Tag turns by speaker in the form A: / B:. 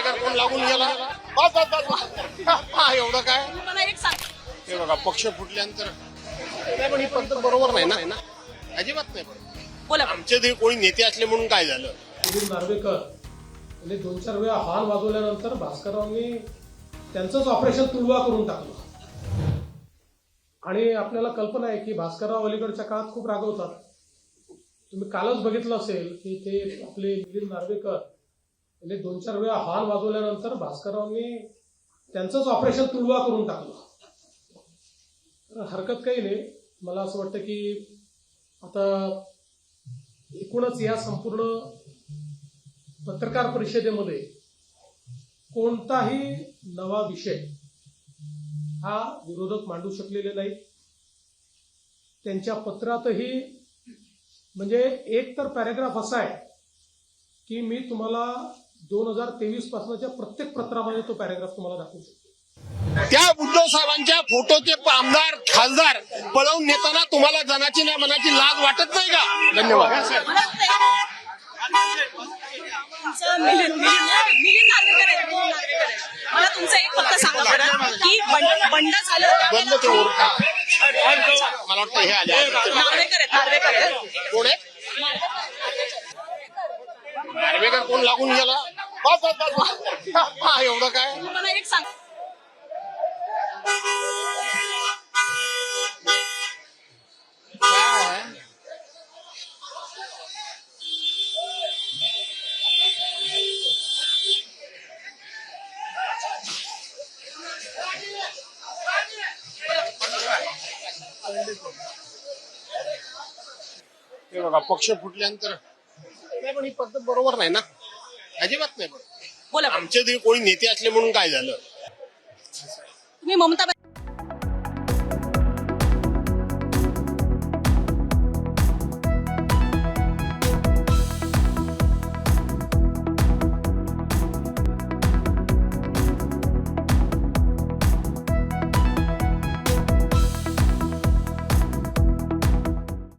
A: नार्वेकर कोण लागून गेला बस बस बस एवढं काय
B: मला एक सांग.
A: हे बघा पक्ष फुटल्यानंतर नाही, पण ही पद्धत बरोबर नाही ना अजिबात नाही बरोबर.
B: बोला.
A: आमचे तरी कोणी नेते असले म्हणून काय झालं.
C: नार्वेकर यांनी 2-4 वेळा हॉर्न वाजवल्यानंतर भास्कररावांनी त्यांचंच ऑपरेशन तुडवा करून टाकलं. आणि आपल्याला कल्पना आहे की भास्करराव अलीकडच्या काळात खूप रागवतात. तुम्ही कालच बघितलं असेल की ते आपले मिलिंद नार्वेकर यांनी 2-4 वेळा हॉर्न वाजवल्यानंतर भास्कररावांनी त्यांचंच ऑपरेशन तुडवा करून टाकलं. हरकत काही नाही. मला असं वाटतं की आता एकूणच या संपूर्ण पत्रकार परिषदेमध्ये कोणताही नवा विषय हा विरोधक मांडू शकलेले नाही. त्यांच्या पत्रातही म्हणजे एक तर पॅरेग्राफ असा आहे की मी तुम्हाला 2023 पासूनच्या प्रत्येक पत्रामध्ये तो पॅरेग्राफ तुम्हाला दाखवू शकतो.
A: त्या उद्धव साहेबांच्या फोटोचे आमदार खासदार पळवून नेताना तुम्हाला जनाची ना मनाची लाज वाटत नाही का. धन्यवाद.
B: मिलिंद नार्वेकर आहे. मला तुमचं एक फक्त सांगा बरं की बंड झालं
A: बंद ते ओरडा. मला वाटतं हे आले
B: नार्वेकर आहेत.
A: कोण आहे नार्वेकर कोण लागून गेला बस बस बस एवढं काय
B: मला एक सांग.
A: हे बघा पक्ष फुटल्यानंतर नाही, पण ही पद्धत बरोबर नाही ना अजिबात नाही बरोबर.
B: बोला.
A: आमचे तरी कोणी नेते असले म्हणून काय झालं.
B: तुम्ही ममता